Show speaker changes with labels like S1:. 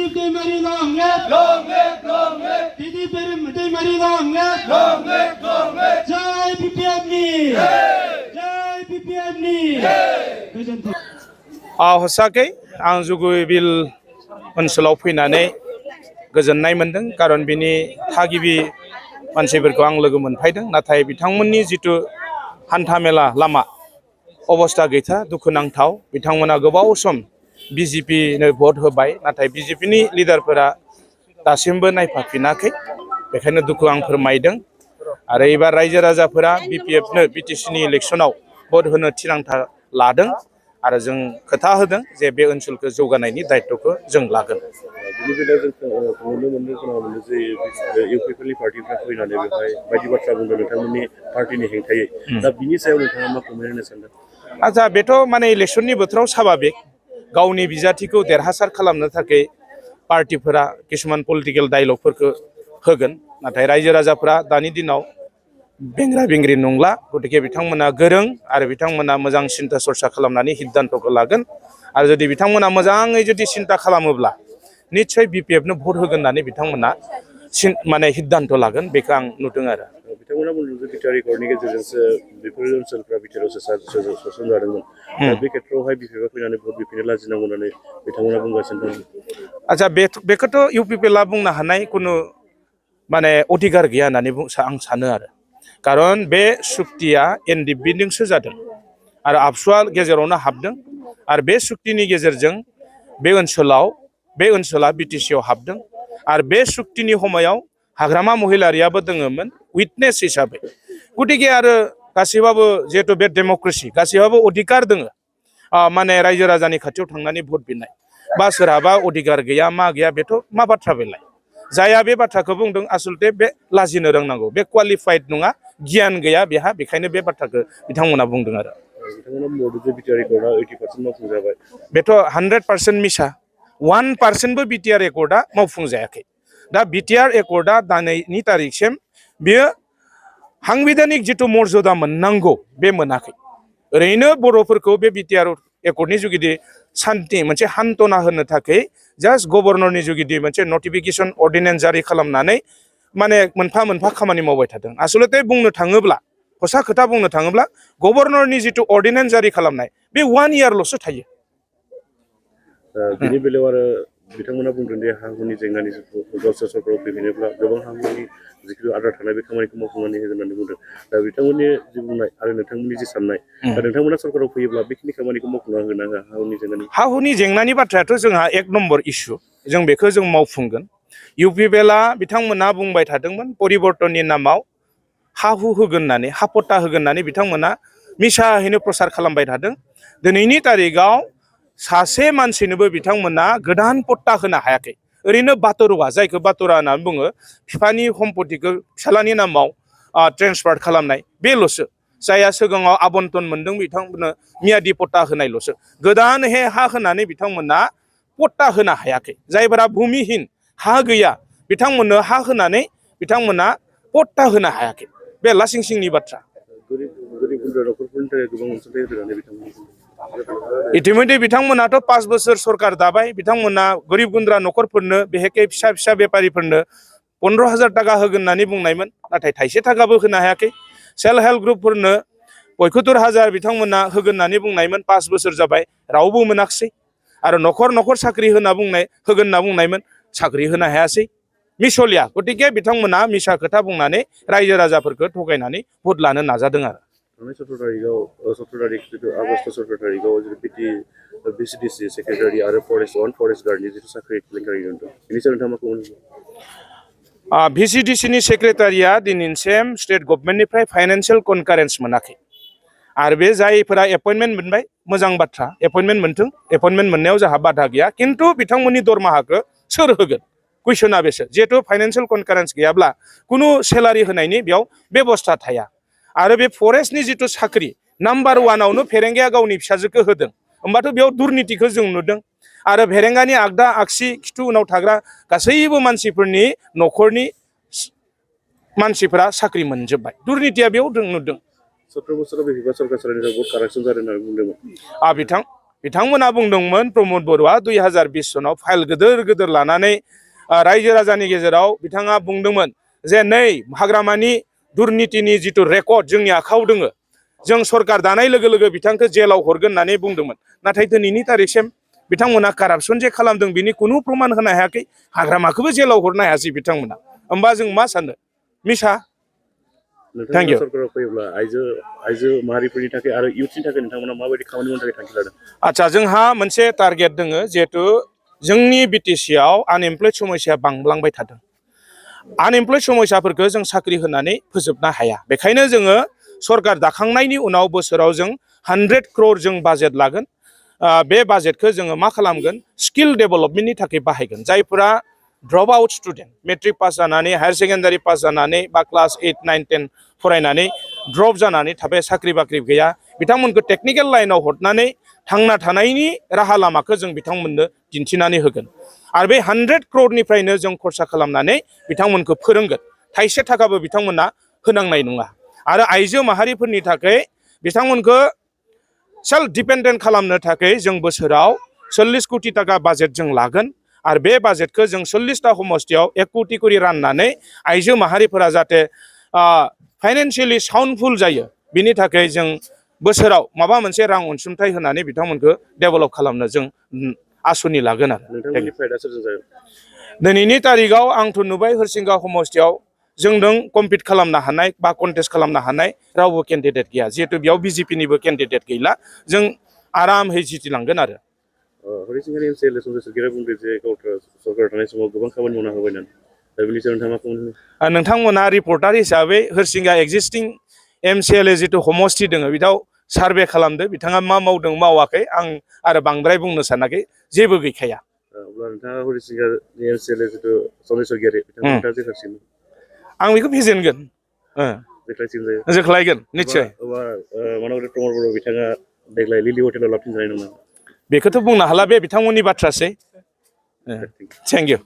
S1: Didi Demari long live. Didi Demari long live. Jai BPM ni. Jai BPM ni. Goजोन्थों।
S2: हसाखै आं जुगुबिल ओनसोलाव फैनानै गोजोननाय मोनदों कारन बिनि थागिबि मानसिफोरखौ आं लोगो मोनफायदों नाथाय बिथांमोननि जितु हान्थामेला लामा अबस्था गैथा दुखुनांथाव बिथांमोना गोबाव सम बीजेपी नो भट होबाय नाथाय बीजेपी नि लिडारफोरा दासिमबो नायफाफिनाखै बेखायनो दुखु आं फोरमायदों आरो एबार रायजो राजाफोरा बीपीएफ नो बीटीसी नि इलेक्शनाव भट होनो थिरांथा लादों आरो जों खोथा होदों जे बे ओनसोलखौ जौगानायनि दायित्वखौ जों लागोन
S3: बिनि बेलायाव जों नुनो मोनो खोनानो जे इउपिपिएल पार्टिफ्रा फैनानै बेवहाय बायदि बाथ्रा बुंदों नोंथांमोननि पार्टिनि हेंथायै दा बिनि सायाव नोंथाङा मा कमेन्ट होनो सानदों
S2: आच्छा बेथ' माने इलेक्शननि बोथोराव स्वाभाबिक गावनि बिजाथिखौ देरहासार खालामनो थाखाय पार्टिफोरा किसुमान पलिटिकल डायलगफोरखौ होगोन नाथाय रायजो राजाफोरा दानि दिनाव बेंग्रा बेंग्रि नंला गतिके बिथांमोना गोरों आरो बिथांमोना मोजां सिन्ता सरसा खालामनानै सिद्धान्तखौ लागोन आरो जुदि बिथांमोना मोजाङै जुदि सिन्ता खालामोब्ला निश्चय बीपीएफ नो भट होगोन होननानै बिथांमोना माने सिद्धान्त लागोन बेखौ आं नुदों आरो
S3: बिथांमोना बुंदों जे बिटिआर रेकर्डनि गेजेरजोंसो बेफोर ओनसोलफ्रा बिटिआरआव सोसनजादोंमोन दा बे खेत्रआवहाय बीपीएफआ फैनानै भट बिफिननो लाजिनांगौ होननानै बिथांमोना बुंगासिनो दं
S2: आच्छा बेखौथ' इउपिपिएलआ बुंनो हानाय खुनु माने अधिकार गैया होननानै आं सानो आरो कारन बे सुक्तिया एनडिएफबि जादों आरो आबसुआ गेजेरावनो हाबदों आरो बे सुक्तिनि गेजेरजों बे ओनसोला बीटीसीआव हाबदों आरो बे सुक्तिनि समायाव हाग्रामा महिलारियाबो दङमोन उइटनेस हिसाबै गतिके आरो गासैबाबो जिहेतु बे डेमक्रेसि गासैबाबो अधिकार दङ माने रायजो राजानि खाथियाव थांनानै भट बिनाय बा सोरहाबा अधिकार गैया मा गैया बेथ' मा बाथ्रा बेलाय जाया बे बाथ्राखौ बुंदों आसलते बे लाजिनो रोंनांगौ बे क्वालिफाइड नङा गियान गैया बेहा बेखायनो बे बाथ्राखौ बिथांमोना बुंदों आरो बेथ' 100% मिसा 1% बिटिआर रेकर्डआ मावफुंजायाखै दा बिटिआर रेकर्डआ दानि तारिखसिम बेयो सांबिधानिक जितु मर्यादा मोननांगौ बे मोनाखै ओरैनो बर'फोरखौ बे बिटिआर रेकर्डनि जुगिदि सान्ति मोनसे हान्थना होनो थाखाय जास्ट गभर्नरनि जुगिदि मोनसे नटिफिकेशन अर्डिनेन्स जारि खालामनानै माने मोनफा मोनफा खामानि मावबाय थादों आसलते बुंनो थाङोब्ला हसा खोथा बुंनो थाङोब्ला गभर्नरनि जितु अर्डिनेन्स जारि खालामनाय बे 1 इयारल'सो थायो
S3: बिनि बेलायाव आरो बिथांमोना बुंदों दे हा हुनि जेंनानि गावसोर सरकाराव फैफिनोब्ला गोबां हा हुनि जिखिनि आद्रा थानाय बे खामानिखौ मावफुंनानै होगोन होननानै बुंदों दा बिथांमोननि जि बुंनाय आरो नोंथांमोननि जि साननाय दा नोंथांमोना सरकाराव फैयोब्ला बेखिनि खामानिखौ मावफुंना होगोन ना हा हुनि जेंनानि
S2: बाथ्रायाथ' जोंहा 1 नम्बर इस्यु जों बेखौ जों मावफुंगोन इउपिपिएलआ बिथांमोना बुंबाय थादोंमोन परिबर्तननि नामाव हा हु होगोन होननानै हा पट्टा होगोन होननानै बिथांमोना मिसाहैनो प्रसार खालामबाय थादों दिनैनि तारिखआव सासे मानसिनोबो बिथांमोना गोदान पट्टा होनो हायाखै ओरैनो बातरुवा जायखौ बातरा होननानै बुङो बिफानि सम्पतिखौ फिसालानि नामाव ट्रेन्सफार खालामनाय बेल'सो जायहा सिगाङाव आबन्टन मोनदों बिथांमोननो मियादि पट्टा होनायल'सो गोदानहे हा होनानै बिथांमोना पट्टा होनो हायाखै जायफोरा भूमिहीन हा गैया बिथांमोननो हा होनानै बिथांमोना पट्टा होनो हायाखै बे लासिं सिंनि बाथ्रा इतिमध्य बिथांमोनाथ' 5 बोसोर सरकार दाबाय बिथांमोना गरिब गुन्द्रा न'खरफोरनो बेहेके फिसा फिसा बेपारिफोरनो 15,000 टाका होगोन होननानै बुंनायमोन नाथाय थाइसे थाखाबो होनो हायाखै सेल्फ हेल्प ग्रुपफोरनो 75,000 बिथांमोना होगोन होननानै बुंनायमोन 5 बोसोर जाबाय रावबो मोनाखिसै आरो न'खर न'खर साख्रि होगोन होनना बुंनायमोन साख्रि होनो हायासै मिसलिया गतिके बिथांमोना मिसा खोथा बुंनानै रायजो राजाफोरखौ थगायनानै भट लानो नाजादों आरो
S3: थांनाय 17 तारिख जितु आगष्ट 17 तारिखआव बीसीडीसी सेक्रेटारि आरो फरेस्ट गार्डनि जितु साख्रि केलेंकारि दं बेनि सायाव नोंथाङा मा बुंनो
S2: बीसीडीसीनि सेक्रेटारिया दिनैसिम स्टेट गभर्नमेन्टनिफ्राय फाइनान्सियेल कनकारेन्स मोनाखै आरो बे जायफोरा एपइन्टमेन्ट मोनबाय मोजां बाथ्रा एपइन्टमेन्ट मोनथों एपइन्टमेन्ट मोननायाव जोंहा बाधा गैया किन्तु बिथांमोननि दरमाहाखौ सोर होगोन कुइसना बेसो जिहेतु फाइनान्सियेल कनकारेन्स गैयाब्ला कुनु सेलारि होनायनि बेयाव बेबस्था थाया आरो बे फरेस्टनि जितु साख्रि नाम्बार 1आवनो फेरेंगाया गावनि फिसाजोखौ होदों होमबाथ' बेयाव दुर्नितिखौ जों नुदों आरो फेरेंगानि आगदा आगसि खिथु उनाव थाग्रा गासैबो मानसिफोरनि न'खरनि मानसिफोरा साख्रि मोनजोब्बाय दुर्नितिया बेयाव नुदों
S3: 17 बोसोराव बेसेबा सरकार सालायनायाव बहुत कारापसन जादों होननानै बुंदोंमोन
S2: बिथांमोना बुंदोंमोन प्रमोद बर'आ 2020 सनाव फाइल गिदिर गिदिर लानानै रायजो राजानि गेजेराव बिथाङा बुंदोंमोन जे नै हाग्रामानि दुर्नीतिनि जिथु रेकर्ड जोंनि आखायाव दोङो जों सरकार दानाय लोगो लोगो बिथांखौ जेलाव हरगोन होननानै बुंदोंमोन नाथाय दिनैनि तारिखसिम बिथांमोना कारापसन जे खालामदों बिनि खुनु प्रमाण होनो हायाखै हाग्रामाखौबो जेलाव हरनो हायासै बिथांमोना होमबा जों मा सानो मिसा
S3: नोंथांमोना सरकाराव फैयोब्ला आइजो माहारिफोरनि थाखाय आरो इयुथनि थाखाय नोंथांमोना माबायदि खामानि मावनो थाखाय थांखि लादों
S2: आच्छा जोंहा मोनसे टारगेट दोङो जिहेतु जोंनि बिटिसिआव आनएमप्लयड समस्याया बांलांबाय थादों आनएमप्लयड समस्याफोरखौ जों साख्रि होनानै फोजोबनो हाया बेखायनो जोङो सरकार दाखांनायनि उनाव बोसोराव जों 100 crore जों बाजेट लागोन बे बाजेटखौ जोङो मा खालामगोन स्किल डेभेलपमेन्टनि थाखाय बाहायगोन जायफोरा drop out student matric pass जानानै हायार सेकेन्डारि पास जानानै बा क्लास 8, 9, 10 फरायनानै ड्रप जानानै थाबाय साख्रि बाख्रि गैया बिथांमोनखौ टेक्निकेल लाइनाव हरनानै थांना थानायनि राहा लामाखौ जों बिथांमोननो दिन्थिनानै होगोन आरो बे 100 crore जों खरसा खालामनानै बिथांमोनखौ फोरोंगोन थाइसे थाखाबो बिथांमोना होनांनाय नङा आरो आइजो माहारिफोरनि थाखाय बिथांमोनखौ सेल्फ डिपेन्डेन्ट खालामनो थाखाय जों बोसोराव 40 कोटी टाका बाजेट जों लागोन आरो बे बाजेटखौ जों 40टा समष्टियाव 1 कोटी करि राननानै आइजो माहारिफोरा जाहाथे फाइनान्सियेलि साउन्डफुल जायो बिनि थाखाय जों बोसोराव माबा मोनसे रां अनसुंथाइ होनानै बिथांमोनखौ डेभेलप खालामनो जों आसुनि लागोन आरो दिनैनि तारिखाव आंथ' नुबाय हरसिंगा समष्टियाव जोंजों कम्पिट खालामनो हानाय बा कन्टेस्ट खालामनो हानाय रावबो केन्डिडेट गैया जिहेतु बेयाव बिजेपिनिबो केन्डिडेट गैला जों आरामहै जितिलांगोन आरो
S3: हरिसिंगानि एमसिएलए संजय सरकारा बुंदों जे गावथ' सरकार थानाय समाव गोबां खामानि मावना होबाय होननानै दा बेनि सायाव नोंथाङा मा बुंनो
S2: नोंथांमोना रिपर्टार हिसाबै हरसिंगा एक्जिस्टिं एमसिएलए जिथु समष्टि दङ बियाव सार्भे खालामदो बिथाङा मा मावदों मावाखै आं आरो बांद्राय बुंनो सानाखै जेबो गैखाया
S3: अब्ला नोंथाङा हरिसिंगानि एमसिएलए जिथु संजय सरकारि बिथांमोनहा जे हरसिंगा
S2: आं बेखौ फेजेनगोन जोख्लायगोन निश्चय
S3: मानबा प्रमद बर' बिथाङा देग्लाय लिलि हटेलाव लाबथिंजानाय नङा
S2: बेखौथ' बुंनो हाला बे बिथांमोननि बाथ्रासै थेंक इउ